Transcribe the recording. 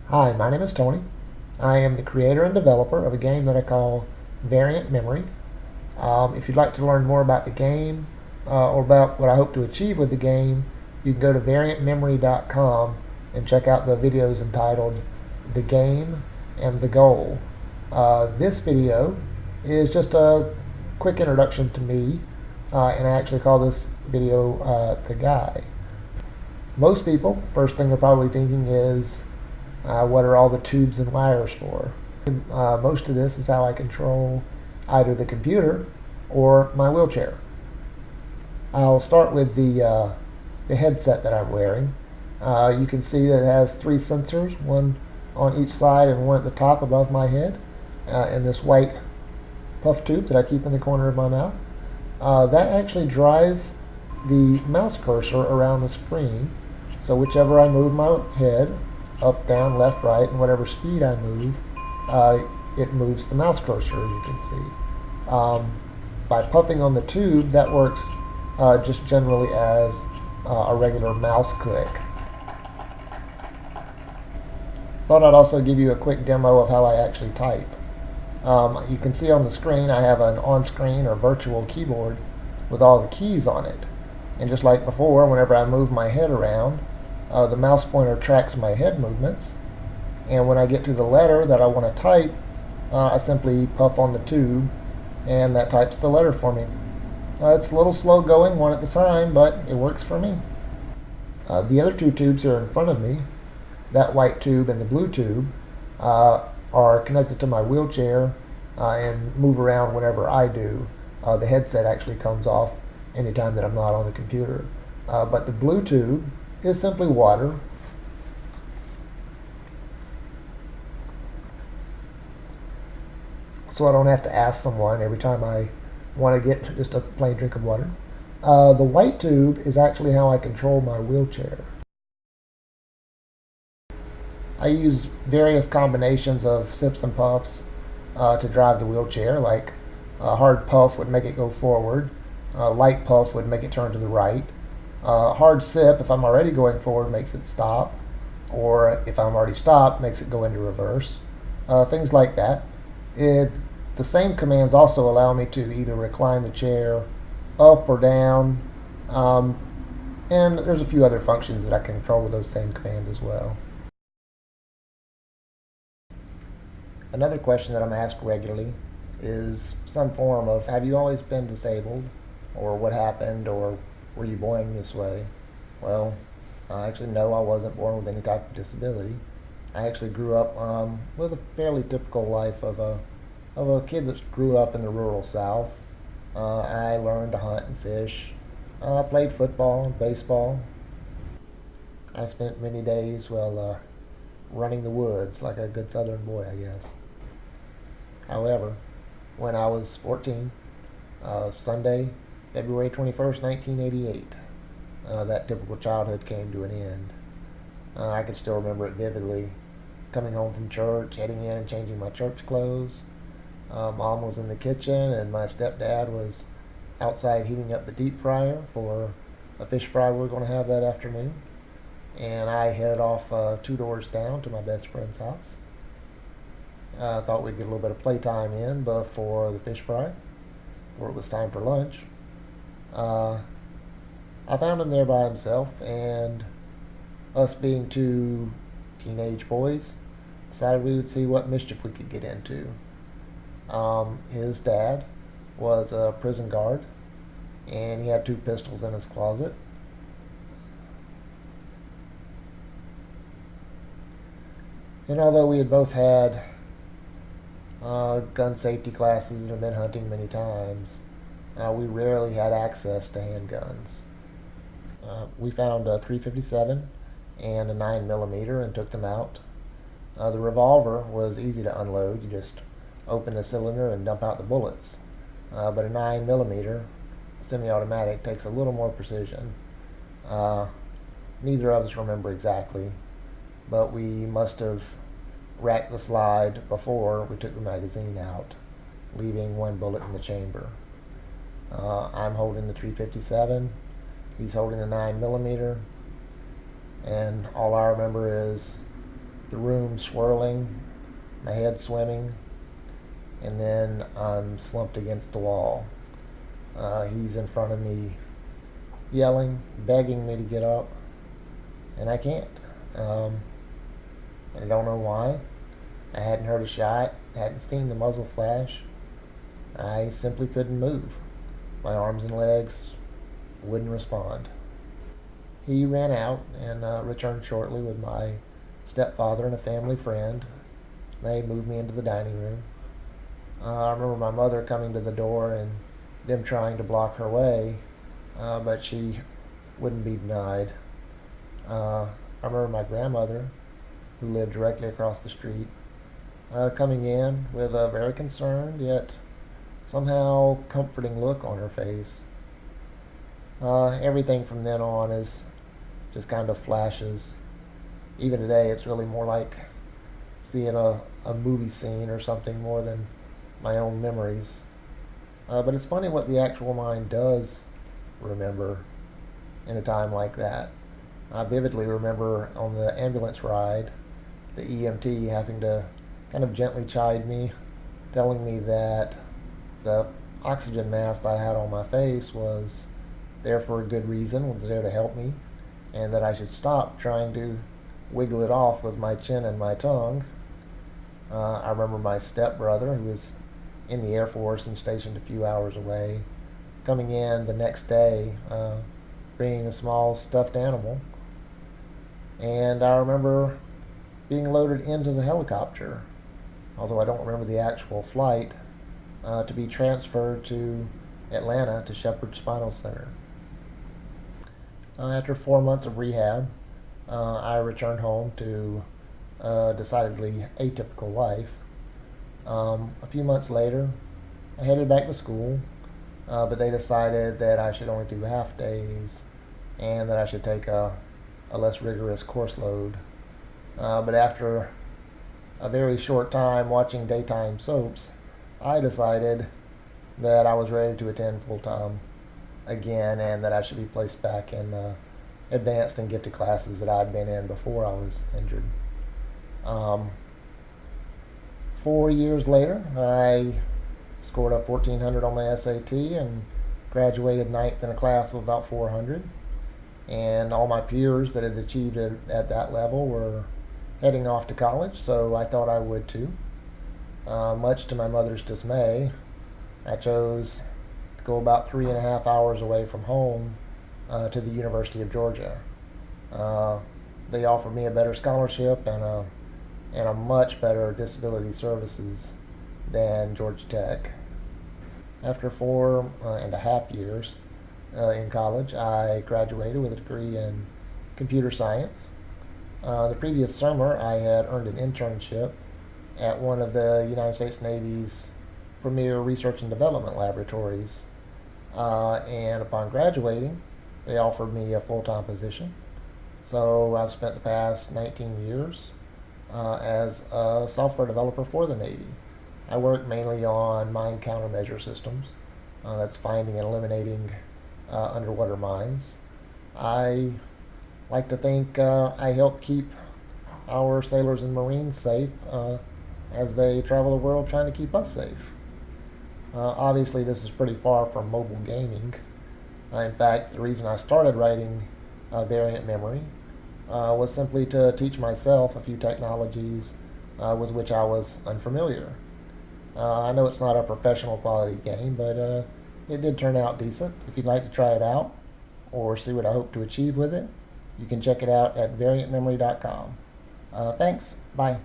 Hi, my name is Tony. I am the creator and developer of a game that I call Variant Memory. If you'd like to learn more about the game or about what I hope to achieve with the game, you can go to variantmemory.com and check out the videos entitled The Game and the Goal. This video is just a quick introduction to me, and I actually call this video The Guy. Most people, first thing they're probably thinking is, what are all the tubes and wires for? Most of this is how I control either the computer or my wheelchair. I'll start with the headset that I'm wearing. You can see that it has three sensors, one on each side and one at the top above my head, and this white puff tube that I keep in the corner of my mouth. That actually drives the mouse cursor around the screen. So whichever I move my head, up, down, left, right, and whatever speed I move, it moves the mouse cursor, as you can see. By puffing on the tube, that works just generally as a regular mouse click. Thought I'd also give you a quick demo of how I actually type. You can see on the screen I have an on-screen or virtual keyboard with all the keys on it. And just like before, whenever I move my head around, the mouse pointer tracks my head movements, and when I get to the letter that I want to type, I simply puff on the tube and that types the letter for me. It's a little slow going, one at a time, but it works for me. The other two tubes here in front of me, that white tube and the blue tube, are connected to my wheelchair and move around whenever I do. The headset actually comes off anytime that I'm not on the computer. But the blue tube is simply water. So I don't have to ask someone every time I want to get just a plain drink of water. The white tube is actually how I control my wheelchair. I use various combinations of sips and puffs to drive the wheelchair. Like a hard puff would make it go forward. A light puff would make it turn to the right. Hard sip, if I'm already going forward, makes it stop. Or if I'm already stopped, makes it go into reverse. Things like that. The same commands also allow me to either recline the chair up or down. And there's a few other functions that I can control with those same commands as well. Another question that I'm asked regularly is some form of, have you always been disabled? Or what happened? Or were you born this way? Well, actually, no, I wasn't born with any type of disability. I actually grew up with a fairly typical life of a kid that grew up in the rural South. I learned to hunt and fish. I played football and baseball. I spent many days, running the woods like a good Southern boy, I guess. However, when I was 14, Sunday, February 21st, 1988, that typical childhood came to an end. I can still remember it vividly. Coming home from church, heading in and changing my church clothes. Mom was in the kitchen and my stepdad was outside heating up the deep fryer for a fish fry we were going to have that afternoon. And I headed off 2 doors down to my best friend's house. I thought we'd get a little bit of playtime in before the fish fry, before it was time for lunch. I found him there by himself, and us being 2 teenage boys, decided we would see what mischief we could get into. His dad was a prison guard, and he had 2 pistols in his closet. And although we had both had gun safety classes and have been hunting many times, we rarely had access to handguns. We found a .357 and a 9mm and took them out. The revolver was easy to unload. You just open the cylinder and dump out the bullets. But a 9mm semi-automatic takes a little more precision. Neither of us remember exactly, but we must have racked the slide before we took the magazine out, leaving 1 bullet in the chamber. I'm holding the .357, he's holding the 9mm, and all I remember is the room swirling, my head swimming, and then I'm slumped against the wall. He's in front of me, yelling, begging me to get up, and I can't. I don't know why. I hadn't heard a shot, hadn't seen the muzzle flash. I simply couldn't move. My arms and legs wouldn't respond. He ran out and returned shortly with my stepfather and a family friend. They moved me into the dining room. I remember my mother coming to the door and them trying to block her way, but she wouldn't be denied. I remember my grandmother, who lived directly across the street, coming in with a very concerned yet somehow comforting look on her face. Everything from then on is just kind of flashes. Even today, it's really more like seeing a movie scene or something more than my own memories. But it's funny what the actual mind does remember in a time like that. I vividly remember on the ambulance ride, the EMT having to kind of gently chide me, telling me that the oxygen mask that I had on my face was there for a good reason, was there to help me, and that I should stop trying to wiggle it off with my chin and my tongue. I remember my stepbrother, who was in the Air Force and stationed a few hours away, coming in the next day, bringing a small stuffed animal. And I remember being loaded into the helicopter, although I don't remember the actual flight, to be transferred to Atlanta to Shepherd Spinal Center. After 4 months of rehab, I returned home to a decidedly atypical life. A few months later, I headed back to school, but they decided that I should only do half days and that I should take a less rigorous course load. But after a very short time watching daytime soaps, I decided that I was ready to attend full time again and that I should be placed back in the advanced and gifted classes that I'd been in before I was injured. 4 years later, I scored a 1400 on my SAT and graduated ninth in a class of about 400. And all my peers that had achieved it at that level were heading off to college, so I thought I would too. Much to my mother's dismay, I chose to go about 3.5 hours away from home to the University of Georgia. They offered me a better scholarship and a much better disability services than Georgia Tech. After 4.5 years in college, I graduated with a degree in computer science. The previous summer, I had earned an internship at one of the United States Navy's premier research and development laboratories. And upon graduating, they offered me a full-time position. So I've spent the past 19 years as a software developer for the Navy. I work mainly on mine countermeasure systems. That's finding and eliminating underwater mines. I like to think I help keep our sailors and Marines safe as they travel the world trying to keep us safe. Obviously, this is pretty far from mobile gaming. In fact, the reason I started writing Variant Memory was simply to teach myself a few technologies with which I was unfamiliar. I know it's not a professional quality game, but it did turn out decent. If you'd like to try it out or see what I hope to achieve with it, you can check it out at variantmemory.com. Thanks. Bye.